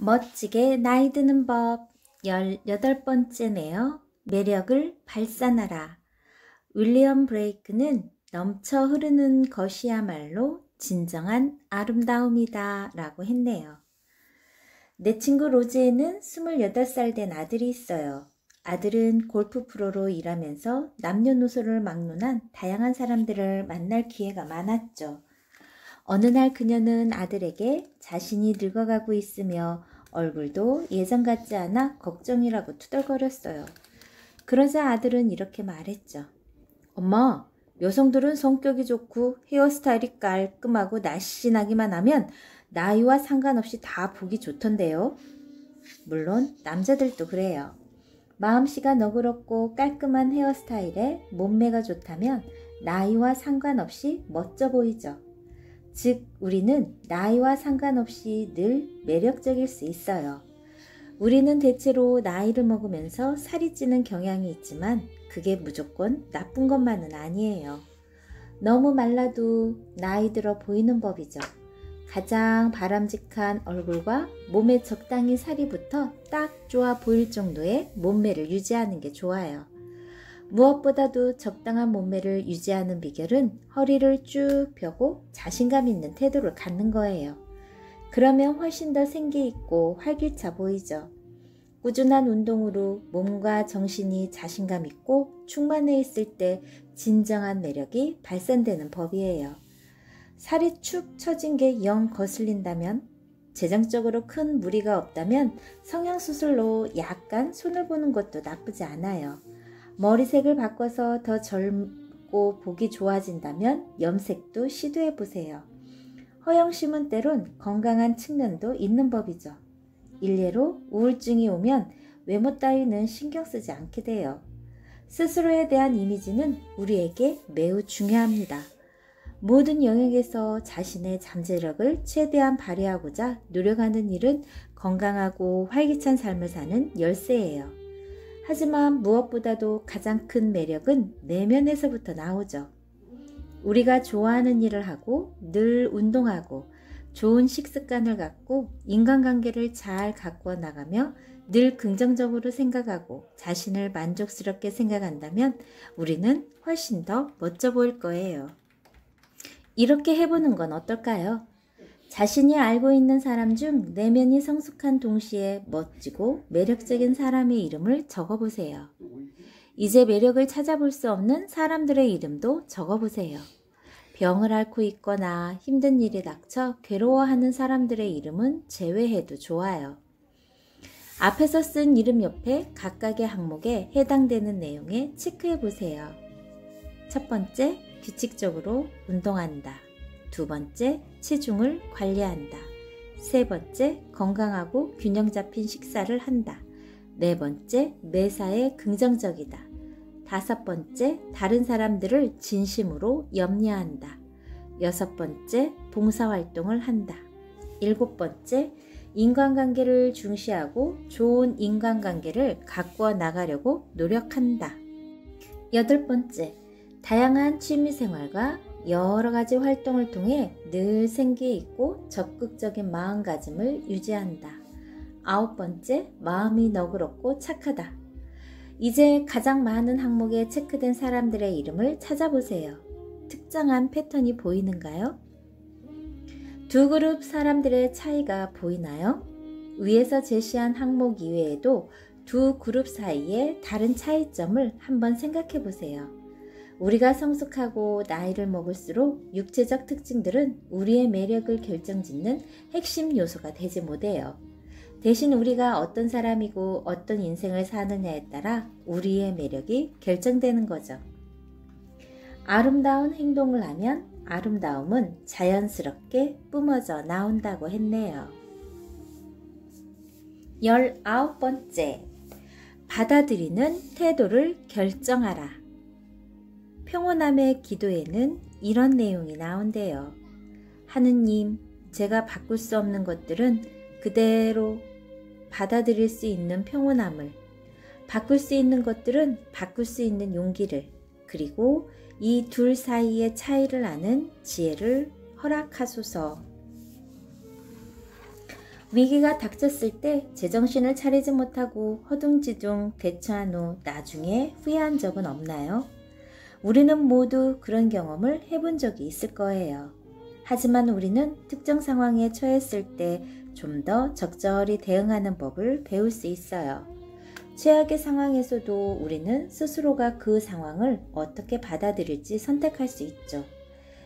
멋지게 나이 드는 법 18번째네요. 매력을 발산하라. 윌리엄 브레이크는 넘쳐 흐르는 것이야말로 진정한 아름다움이다 라고 했네요. 내 친구 로즈에는 28살 된 아들이 있어요. 아들은 골프 프로로 일하면서 남녀노소를 막론한 다양한 사람들을 만날 기회가 많았죠. 어느 날 그녀는 아들에게 자신이 늙어가고 있으며 얼굴도 예전 같지 않아 걱정이라고 투덜거렸어요. 그러자 아들은 이렇게 말했죠. 엄마, 여성들은 성격이 좋고 헤어스타일이 깔끔하고 날씬하기만 하면 나이와 상관없이 다 보기 좋던데요. 물론 남자들도 그래요. 마음씨가 너그럽고 깔끔한 헤어스타일에 몸매가 좋다면 나이와 상관없이 멋져 보이죠. 즉, 우리는 나이와 상관없이 늘 매력적일 수 있어요. 우리는 대체로 나이를 먹으면서 살이 찌는 경향이 있지만 그게 무조건 나쁜 것만은 아니에요. 너무 말라도 나이 들어 보이는 법이죠. 가장 바람직한 얼굴과 몸에 적당히 살이 붙어 딱 좋아 보일 정도의 몸매를 유지하는 게 좋아요. 무엇보다도 적당한 몸매를 유지하는 비결은 허리를 쭉 펴고 자신감 있는 태도를 갖는 거예요. 그러면 훨씬 더 생기 있고 활기차 보이죠. 꾸준한 운동으로 몸과 정신이 자신감 있고 충만해 있을 때 진정한 매력이 발산되는 법이에요. 살이 축 처진 게 영 거슬린다면, 재정적으로 큰 무리가 없다면 성형수술로 약간 손을 보는 것도 나쁘지 않아요. 머리색을 바꿔서 더 젊고 보기 좋아진다면 염색도 시도해보세요. 허영심은 때론 건강한 측면도 있는 법이죠. 일례로 우울증이 오면 외모 따위는 신경 쓰지 않게 돼요. 스스로에 대한 이미지는 우리에게 매우 중요합니다. 모든 영역에서 자신의 잠재력을 최대한 발휘하고자 노력하는 일은 건강하고 활기찬 삶을 사는 열쇠예요. 하지만 무엇보다도 가장 큰 매력은 내면에서부터 나오죠. 우리가 좋아하는 일을 하고 늘 운동하고 좋은 식습관을 갖고 인간관계를 잘 가꾸어 나가며 늘 긍정적으로 생각하고 자신을 만족스럽게 생각한다면 우리는 훨씬 더 멋져 보일 거예요. 이렇게 해보는 건 어떨까요? 자신이 알고 있는 사람 중 내면이 성숙한 동시에 멋지고 매력적인 사람의 이름을 적어보세요. 이제 매력을 찾아볼 수 없는 사람들의 이름도 적어보세요. 병을 앓고 있거나 힘든 일이 닥쳐 괴로워하는 사람들의 이름은 제외해도 좋아요. 앞에서 쓴 이름 옆에 각각의 항목에 해당되는 내용에 체크해보세요. 첫 번째, 규칙적으로 운동한다. 두 번째, 체중을 관리한다. 세 번째, 건강하고 균형 잡힌 식사를 한다. 네 번째, 매사에 긍정적이다. 다섯 번째, 다른 사람들을 진심으로 염려한다. 여섯 번째, 봉사활동을 한다. 일곱 번째, 인간관계를 중시하고 좋은 인간관계를 가꾸어 나가려고 노력한다. 여덟 번째, 다양한 취미생활과 여러 가지 활동을 통해 늘 생기 있고 적극적인 마음가짐을 유지한다. 아홉 번째, 마음이 너그럽고 착하다. 이제 가장 많은 항목에 체크된 사람들의 이름을 찾아보세요. 특정한 패턴이 보이는가요? 두 그룹 사람들의 차이가 보이나요? 위에서 제시한 항목 이외에도 두 그룹 사이의 다른 차이점을 한번 생각해 보세요. 우리가 성숙하고 나이를 먹을수록 육체적 특징들은 우리의 매력을 결정짓는 핵심 요소가 되지 못해요. 대신 우리가 어떤 사람이고 어떤 인생을 사느냐에 따라 우리의 매력이 결정되는 거죠. 아름다운 행동을 하면 아름다움은 자연스럽게 뿜어져 나온다고 했네요. 19번째, 받아들이는 태도를 결정하라. 평온함의 기도에는 이런 내용이 나온대요. 하느님, 제가 바꿀 수 없는 것들은 그대로 받아들일 수 있는 평온함을, 바꿀 수 있는 것들은 바꿀 수 있는 용기를, 그리고 이 둘 사이의 차이를 아는 지혜를 허락하소서. 위기가 닥쳤을 때 제정신을 차리지 못하고 허둥지둥 대처한 후 나중에 후회한 적은 없나요? 우리는 모두 그런 경험을 해본 적이 있을 거예요. 하지만 우리는 특정 상황에 처했을 때 좀 더 적절히 대응하는 법을 배울 수 있어요. 최악의 상황에서도 우리는 스스로가 그 상황을 어떻게 받아들일지 선택할 수 있죠.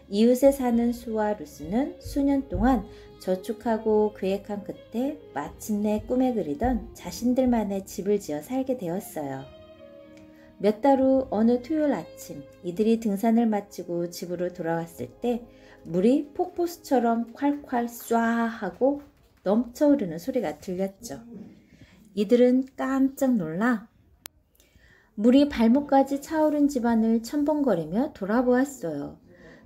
이웃에 사는 수와 루스는 수년 동안 저축하고 계획한 끝에 마침내 꿈에 그리던 자신들만의 집을 지어 살게 되었어요. 몇 달 후 어느 토요일 아침 이들이 등산을 마치고 집으로 돌아왔을 때 물이 폭포수처럼 콸콸 쏴 하고 넘쳐 흐르는 소리가 들렸죠. 이들은 깜짝 놀라 물이 발목까지 차오른 집안을 첨벙거리며 돌아보았어요.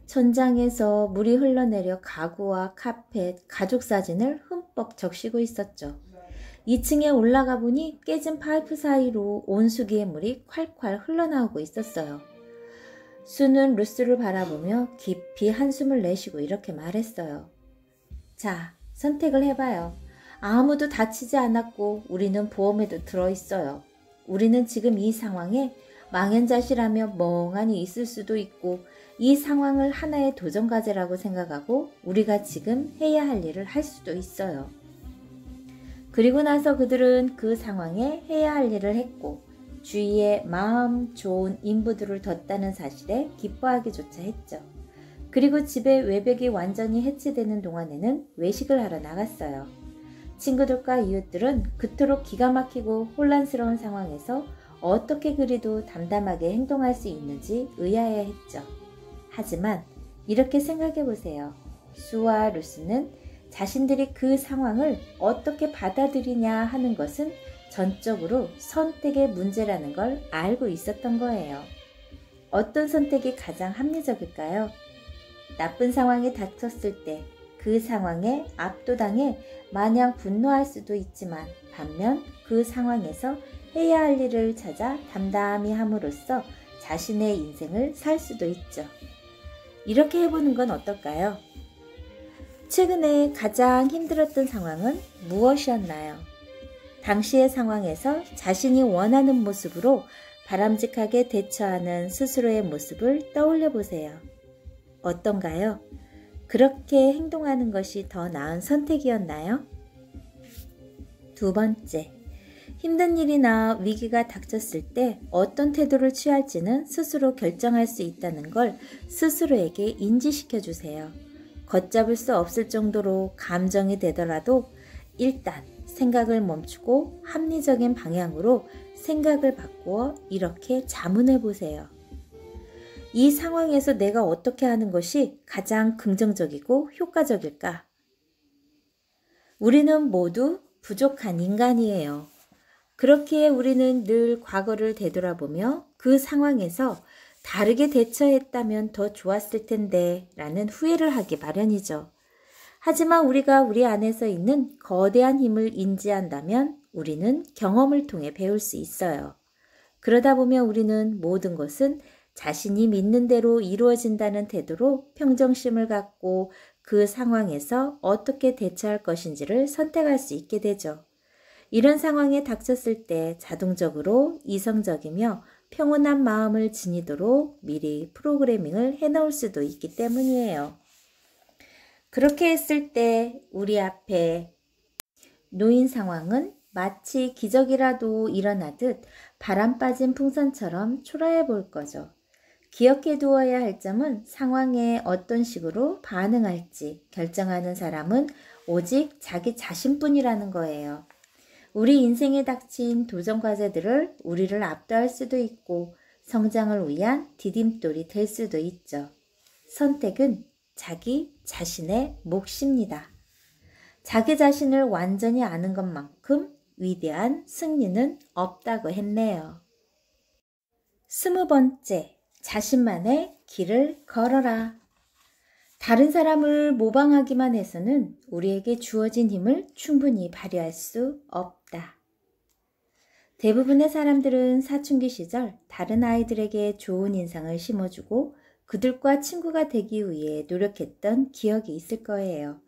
천장에서 물이 흘러내려 가구와 카펫, 가족 사진을 흠뻑 적시고 있었죠. 2층에 올라가 보니 깨진 파이프 사이로 온수기의 물이 콸콸 흘러나오고 있었어요. 수는 루스를 바라보며 깊이 한숨을 내쉬고 이렇게 말했어요. 자, 선택을 해봐요. 아무도 다치지 않았고 우리는 보험에도 들어있어요. 우리는 지금 이 상황에 망연자실하며 멍하니 있을 수도 있고 이 상황을 하나의 도전과제라고 생각하고 우리가 지금 해야 할 일을 할 수도 있어요. 그리고 나서 그들은 그 상황에 해야 할 일을 했고 주위에 마음 좋은 인부들을 뒀다는 사실에 기뻐하기조차 했죠. 그리고 집에 외벽이 완전히 해체되는 동안에는 외식을 하러 나갔어요. 친구들과 이웃들은 그토록 기가 막히고 혼란스러운 상황에서 어떻게 그리도 담담하게 행동할 수 있는지 의아해했죠. 하지만 이렇게 생각해 보세요. 수와 루스는 자신들이 그 상황을 어떻게 받아들이냐 하는 것은 전적으로 선택의 문제라는 걸 알고 있었던 거예요. 어떤 선택이 가장 합리적일까요? 나쁜 상황에 닥쳤을 때 그 상황에 압도당해 마냥 분노할 수도 있지만 반면 그 상황에서 해야 할 일을 찾아 담담히 함으로써 자신의 인생을 살 수도 있죠. 이렇게 해보는 건 어떨까요? 최근에 가장 힘들었던 상황은 무엇이었나요? 당시의 상황에서 자신이 원하는 모습으로 바람직하게 대처하는 스스로의 모습을 떠올려 보세요. 어떤가요? 그렇게 행동하는 것이 더 나은 선택이었나요? 두 번째, 힘든 일이나 위기가 닥쳤을 때 어떤 태도를 취할지는 스스로 결정할 수 있다는 걸 스스로에게 인지시켜 주세요. 걷잡을 수 없을 정도로 감정이 되더라도 일단 생각을 멈추고 합리적인 방향으로 생각을 바꾸어 이렇게 자문해 보세요. 이 상황에서 내가 어떻게 하는 것이 가장 긍정적이고 효과적일까? 우리는 모두 부족한 인간이에요. 그렇기에 우리는 늘 과거를 되돌아보며 그 상황에서 다르게 대처했다면 더 좋았을 텐데 라는 후회를 하기 마련이죠. 하지만 우리가 우리 안에서 있는 거대한 힘을 인지한다면 우리는 경험을 통해 배울 수 있어요. 그러다 보면 우리는 모든 것은 자신이 믿는 대로 이루어진다는 태도로 평정심을 갖고 그 상황에서 어떻게 대처할 것인지를 선택할 수 있게 되죠. 이런 상황에 닥쳤을 때 자동적으로 이성적이며 평온한 마음을 지니도록 미리 프로그래밍을 해놓을 수도 있기 때문이에요. 그렇게 했을 때 우리 앞에 놓인 상황은 마치 기적이라도 일어나듯 바람 빠진 풍선처럼 초라해 볼 거죠. 기억해 두어야 할 점은 상황에 어떤 식으로 반응할지 결정하는 사람은 오직 자기 자신뿐이라는 거예요. 우리 인생에 닥친 도전 과제들을 우리를 압도할 수도 있고 성장을 위한 디딤돌이 될 수도 있죠. 선택은 자기 자신의 몫입니다. 자기 자신을 완전히 아는 것만큼 위대한 승리는 없다고 했네요. 20번째, 자신만의 길을 걸어라. 다른 사람을 모방하기만 해서는 우리에게 주어진 힘을 충분히 발휘할 수 없다. 대부분의 사람들은 사춘기 시절 다른 아이들에게 좋은 인상을 심어주고 그들과 친구가 되기 위해 노력했던 기억이 있을 거예요.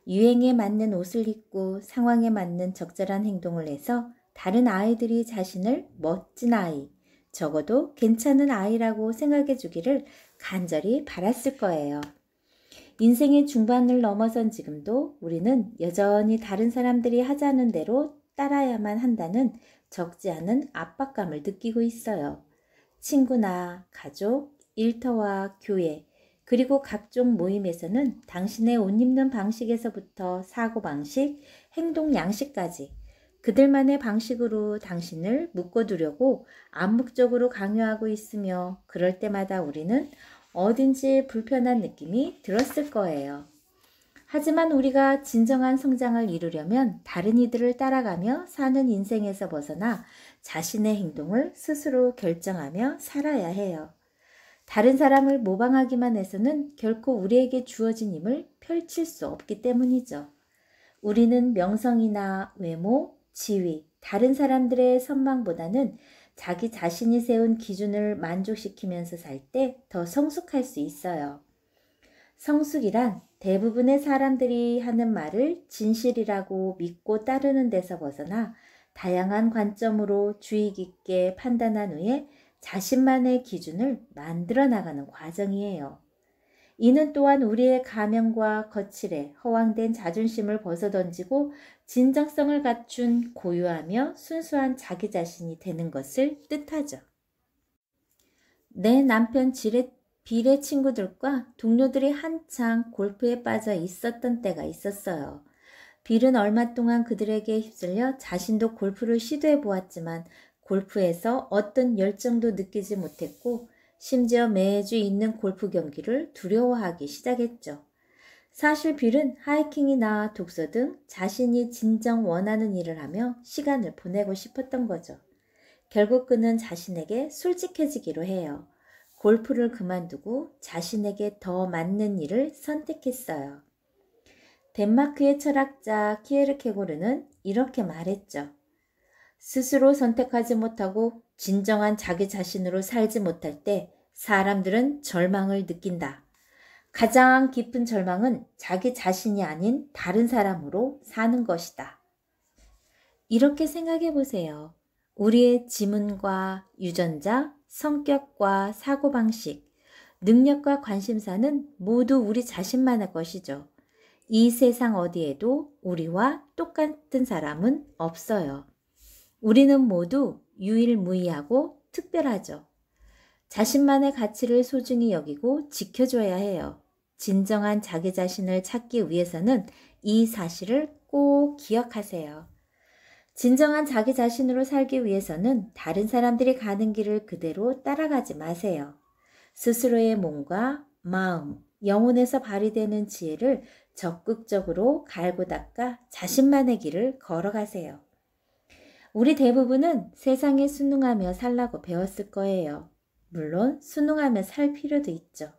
유행에 맞는 옷을 입고 상황에 맞는 적절한 행동을 해서 다른 아이들이 자신을 멋진 아이, 적어도 괜찮은 아이라고 생각해 주기를 간절히 바랐을 거예요. 인생의 중반을 넘어선 지금도 우리는 여전히 다른 사람들이 하자는 대로 따라야만 한다는 적지 않은 압박감을 느끼고 있어요. 친구나 가족, 일터와 교회, 그리고 각종 모임에서는 당신의 옷 입는 방식에서부터 사고방식, 행동 양식까지 그들만의 방식으로 당신을 묶어두려고 암묵적으로 강요하고 있으며 그럴 때마다 우리는 어딘지 불편한 느낌이 들었을 거예요. 하지만 우리가 진정한 성장을 이루려면 다른 이들을 따라가며 사는 인생에서 벗어나 자신의 행동을 스스로 결정하며 살아야 해요. 다른 사람을 모방하기만 해서는 결코 우리에게 주어진 힘을 펼칠 수 없기 때문이죠. 우리는 명성이나 외모, 지위, 다른 사람들의 선망보다는 자기 자신이 세운 기준을 만족시키면서 살 때 더 성숙할 수 있어요. 성숙이란 대부분의 사람들이 하는 말을 진실이라고 믿고 따르는 데서 벗어나 다양한 관점으로 주의 깊게 판단한 후에 자신만의 기준을 만들어 나가는 과정이에요. 이는 또한 우리의 가면과 거칠에 허황된 자존심을 벗어던지고 진정성을 갖춘 고유하며 순수한 자기 자신이 되는 것을 뜻하죠. 내 남편 비례 친구들과 동료들이 한창 골프에 빠져 있었던 때가 있었어요. 빌은 얼마 동안 그들에게 휩쓸려 자신도 골프를 시도해 보았지만 골프에서 어떤 열정도 느끼지 못했고 심지어 매주 있는 골프 경기를 두려워하기 시작했죠. 사실 빌은 하이킹이나 독서 등 자신이 진정 원하는 일을 하며 시간을 보내고 싶었던 거죠. 결국 그는 자신에게 솔직해지기로 해요. 골프를 그만두고 자신에게 더 맞는 일을 선택했어요. 덴마크의 철학자 키에르케고르는 이렇게 말했죠. 스스로 선택하지 못하고 진정한 자기 자신으로 살지 못할 때 사람들은 절망을 느낀다. 가장 깊은 절망은 자기 자신이 아닌 다른 사람으로 사는 것이다. 이렇게 생각해 보세요. 우리의 지문과 유전자, 성격과 사고방식, 능력과 관심사는 모두 우리 자신만의 것이죠. 이 세상 어디에도 우리와 똑같은 사람은 없어요. 우리는 모두 유일무이하고 특별하죠. 자신만의 가치를 소중히 여기고 지켜줘야 해요. 진정한 자기 자신을 찾기 위해서는 이 사실을 꼭 기억하세요. 진정한 자기 자신으로 살기 위해서는 다른 사람들이 가는 길을 그대로 따라가지 마세요. 스스로의 몸과 마음, 영혼에서 발휘되는 지혜를 적극적으로 갈고 닦아 자신만의 길을 걸어가세요. 우리 대부분은 세상에 순응하며 살라고 배웠을 거예요. 물론 순응하며 살 필요도 있죠.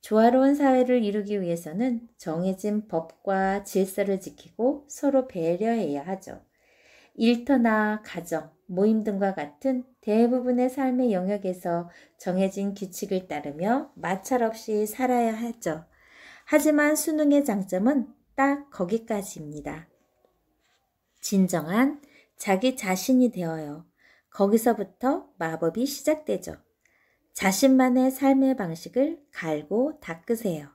조화로운 사회를 이루기 위해서는 정해진 법과 질서를 지키고 서로 배려해야 하죠. 일터나 가정, 모임 등과 같은 대부분의 삶의 영역에서 정해진 규칙을 따르며 마찰 없이 살아야 하죠. 하지만 수능의 장점은 딱 거기까지입니다. 진정한 자기 자신이 되어요. 거기서부터 마법이 시작되죠. 자신만의 삶의 방식을 갈고 닦으세요.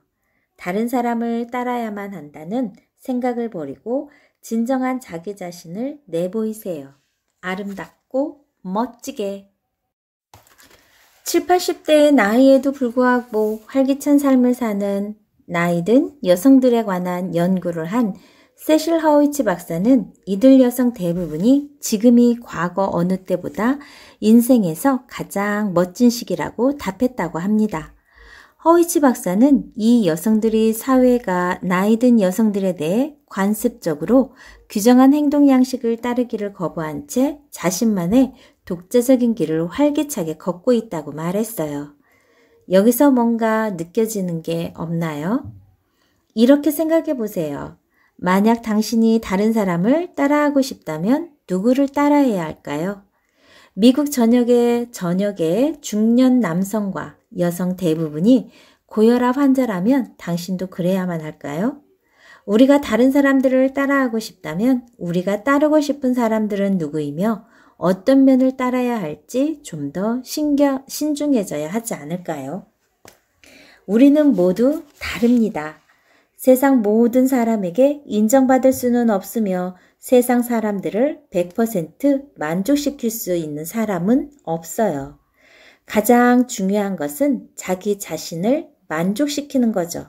다른 사람을 따라야만 한다는 생각을 버리고 진정한 자기 자신을 내보이세요. 아름답고 멋지게. 70, 80대의 나이에도 불구하고 활기찬 삶을 사는 나이든 여성들에 관한 연구를 한 세실 하우이치 박사는 이들 여성 대부분이 지금이 과거 어느 때보다 인생에서 가장 멋진 시기라고 답했다고 합니다. 하우이치 박사는 이 여성들이 사회가 나이든 여성들에 대해 관습적으로 규정한 행동 양식을 따르기를 거부한 채 자신만의 독자적인 길을 활기차게 걷고 있다고 말했어요. 여기서 뭔가 느껴지는 게 없나요? 이렇게 생각해 보세요. 만약 당신이 다른 사람을 따라하고 싶다면 누구를 따라해야 할까요? 미국 전역의 중년 남성과 여성 대부분이 고혈압 환자라면 당신도 그래야만 할까요? 우리가 다른 사람들을 따라하고 싶다면 우리가 따르고 싶은 사람들은 누구이며 어떤 면을 따라야 할지 좀 더 신중해져야 하지 않을까요? 우리는 모두 다릅니다. 세상 모든 사람에게 인정받을 수는 없으며 세상 사람들을 100% 만족시킬 수 있는 사람은 없어요. 가장 중요한 것은 자기 자신을 만족시키는 거죠.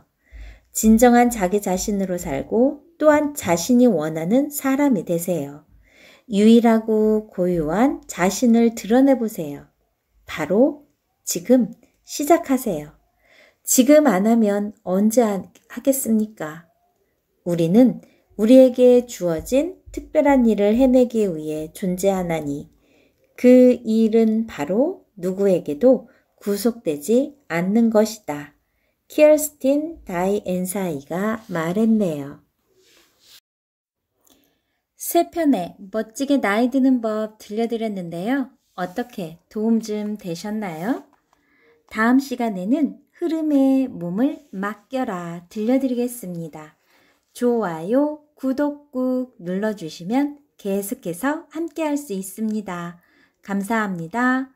진정한 자기 자신으로 살고 또한 자신이 원하는 사람이 되세요. 유일하고 고유한 자신을 드러내보세요. 바로 지금 시작하세요. 지금 안 하면 언제 하겠습니까? 우리는 우리에게 주어진 특별한 일을 해내기 위해 존재하나니 그 일은 바로 누구에게도 구속되지 않는 것이다. 키얼스틴 다이엔사이가 말했네요. 세 편의 멋지게 나이 드는 법 들려드렸는데요. 어떻게 도움 좀 되셨나요? 다음 시간에는 흐름에 몸을 맡겨라 들려드리겠습니다. 좋아요, 구독 꾹 눌러주시면 계속해서 함께 할 수 있습니다. 감사합니다.